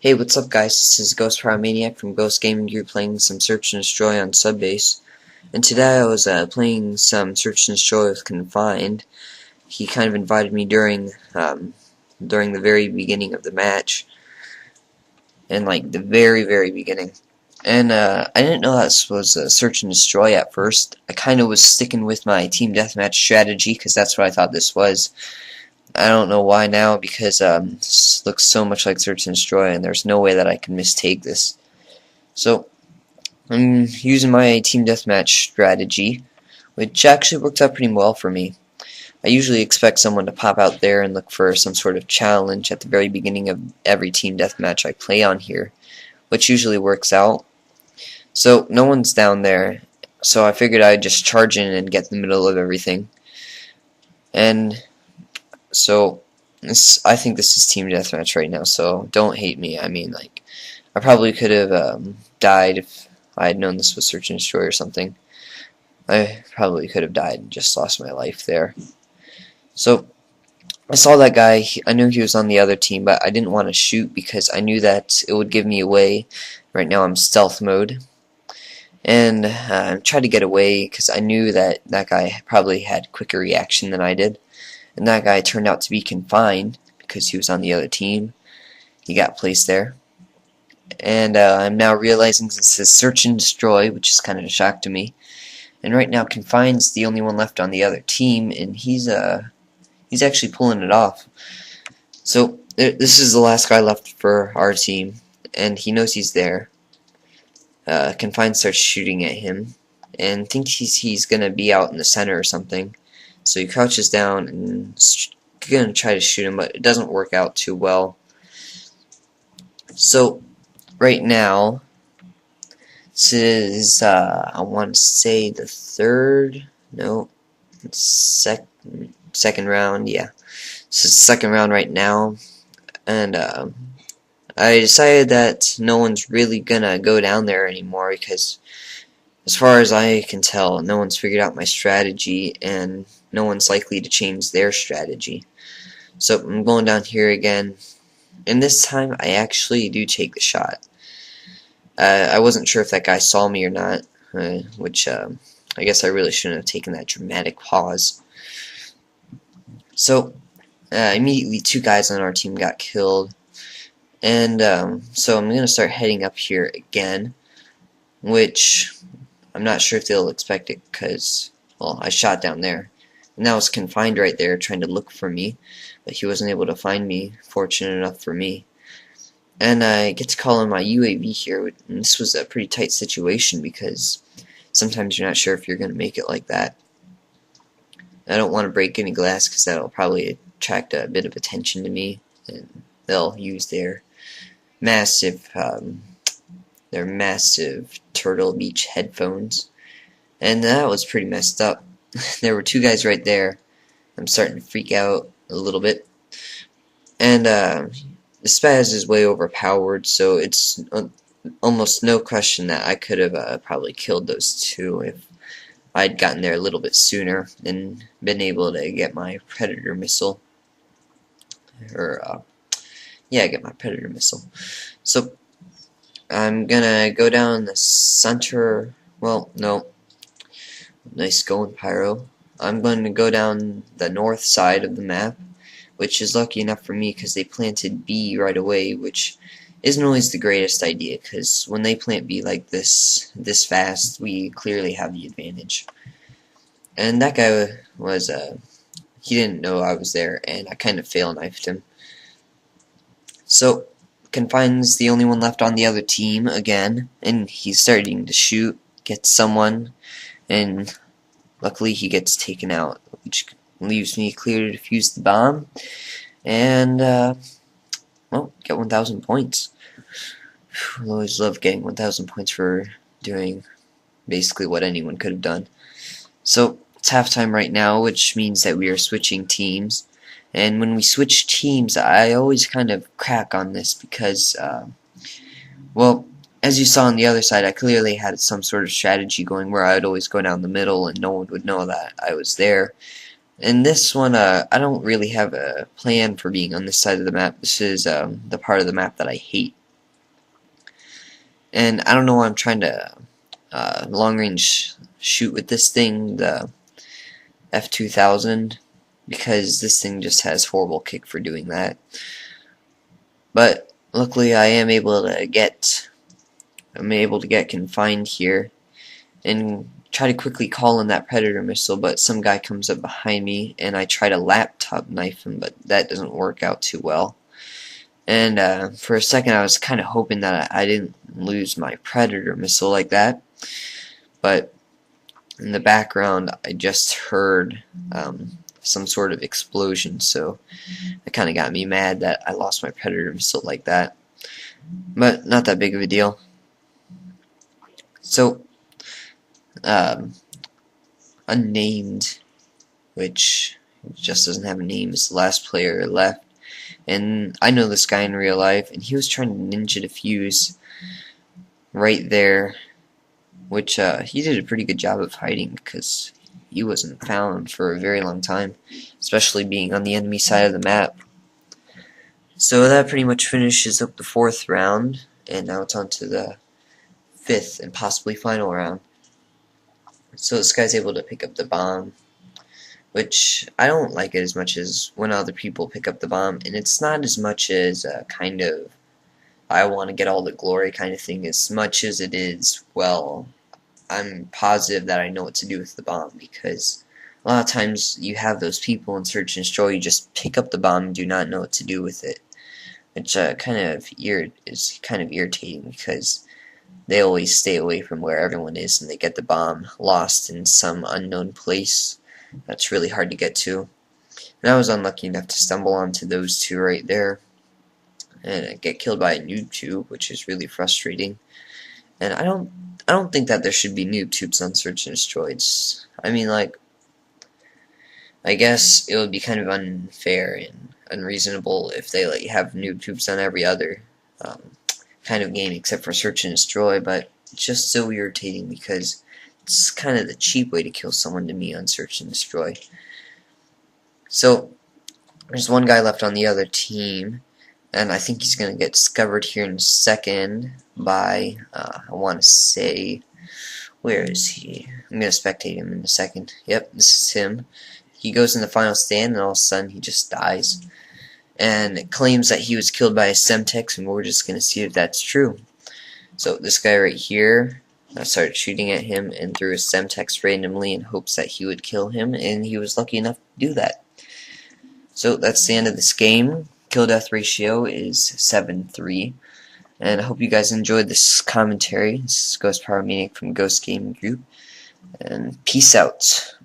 Hey, what's up guys? This is Ghost Pyromaniac from Ghost Gaming Gear playing some Search and Destroy on Subbase. And today I was playing some Search and Destroy with Confined. He kind of invited me during the very beginning of the match. And like the very beginning. And I didn't know this was Search and Destroy at first. I kind of was sticking with my Team Deathmatch strategy because that's what I thought this was. I don't know why now, because this looks so much like Search and Destroy, and there's no way that I can mistake this. So, I'm using my Team Deathmatch strategy, which actually worked out pretty well for me. I usually expect someone to pop out there and look for some sort of challenge at the very beginning of every Team Deathmatch I play on here, which usually works out. So, no one's down there, so I figured I'd just charge in and get in the middle of everything. And so, I think this is Team Deathmatch right now, so don't hate me. I mean, like, I probably could have died if I had known this was Search and Destroy or something. I probably could have died and just lost my life there. So, I saw that guy. I knew he was on the other team, but I didn't want to shoot because I knew that it would give me away. Right now I'm stealth mode. And I tried to get away because I knew that that guy probably had quicker reaction than I did. And that guy turned out to be Confined because he was on the other team. He got placed there. And I'm now realizing this is Search and Destroy, which is kind of a shock to me. And right now Confined's the only one left on the other team, and he's actually pulling it off. So this is the last guy left for our team, and he knows he's there. Confined starts shooting at him, and thinks he's gonna be out in the center or something. So he crouches down and is gonna try to shoot him, but it doesn't work out too well. So right now, this is I want to say the second round. Yeah, this is the second round right now, and I decided that no one's really gonna go down there anymore because, as far as I can tell, no one's figured out my strategy, and no one's likely to change their strategy. So I'm going down here again, and this time I actually do take the shot. I wasn't sure if that guy saw me or not, which I guess I really shouldn't have taken that dramatic pause. So immediately two guys on our team got killed, and so I'm going to start heading up here again, which I'm not sure if they'll expect it because, well, I shot down there. And that was Confined right there trying to look for me, but he wasn't able to find me, fortunate enough for me. And I get to call on my UAV here, and this was a pretty tight situation because sometimes you're not sure if you're going to make it like that. I don't want to break any glass because that'll probably attract a bit of attention to me, and they'll use their massive Turtle Beach headphones. And that was pretty messed up. There were two guys right there. I'm starting to freak out a little bit. And the Spaz is way overpowered, so it's almost no question that I could have probably killed those two if I'd gotten there a little bit sooner and been able to get my Predator missile. Get my Predator missile. So I'm gonna go down the center. Well, no. Nice going, Pyro. I'm going to go down the north side of the map, which is lucky enough for me because they planted B right away, which isn't always the greatest idea because when they plant B like this fast, we clearly have the advantage. And that guy was, he didn't know I was there, and I kind of fail-knifed him. So, Confined's the only one left on the other team again, and he's starting to shoot, get someone, and luckily he gets taken out, which leaves me clear to defuse the bomb, and, well, get 1,000 points. I always love getting 1,000 points for doing basically what anyone could have done. So, it's halftime right now, which means that we are switching teams, and when we switch teams, I always kind of crack on this because, well, as you saw on the other side, I clearly had some sort of strategy going where I would always go down the middle and no one would know that I was there. In this one, I don't really have a plan for being on this side of the map. This is the part of the map that I hate. And I don't know why I'm trying to long range shoot with this thing, the F2000, because this thing just has horrible kick for doing that. But luckily I am able to get confined here and try to quickly call in that predator missile, but some guy comes up behind me and I try to laptop knife him, but that doesn't work out too well. And for a second I was kind of hoping that I didn't lose my predator missile like that, but in the background I just heard some sort of explosion, so it kind of got me mad that I lost my predator missile like that, but not that big of a deal. So unnamed, which just doesn't have a name, is the last player left, and I know this guy in real life, and he was trying to ninja defuse right there, which he did a pretty good job of hiding because he wasn't found for a very long time, especially being on the enemy side of the map. So that pretty much finishes up the 4th round, and now it's on to the 5th and possibly final round. So this guy's able to pick up the bomb, which I don't like it as much as when other people pick up the bomb, and it's not as much as a kind of I want to get all the glory kind of thing as much as it is, well, I'm positive that I know what to do with the bomb, because a lot of times you have those people in Search and Destroy, you just pick up the bomb and do not know what to do with it, which is kind of irritating, because they always stay away from where everyone is and they get the bomb lost in some unknown place that's really hard to get to. And I was unlucky enough to stumble onto those two right there and get killed by a noob tube, which is really frustrating. And I don't think that there should be noob tubes on Search and Destroy. I mean, like, I guess it would be kind of unfair and unreasonable if they let you have noob tubes on every other kind of game except for Search and Destroy, but it's just so irritating because it's kind of the cheap way to kill someone to me on Search and Destroy. So there's one guy left on the other team, and I think he's going to get discovered here in a second by, I want to say, where is he? I'm going to spectate him in a second. Yep, this is him. He goes in the final stand, and all of a sudden he just dies. And claims that he was killed by a Semtex, and we're just going to see if that's true. So this guy right here, I started shooting at him and threw a Semtex randomly in hopes that he would kill him, and he was lucky enough to do that. So that's the end of this game. Kill-death ratio is 7-3. And I hope you guys enjoyed this commentary. This is Ghost Pyromaniac from Ghost Gaming Group. And peace out.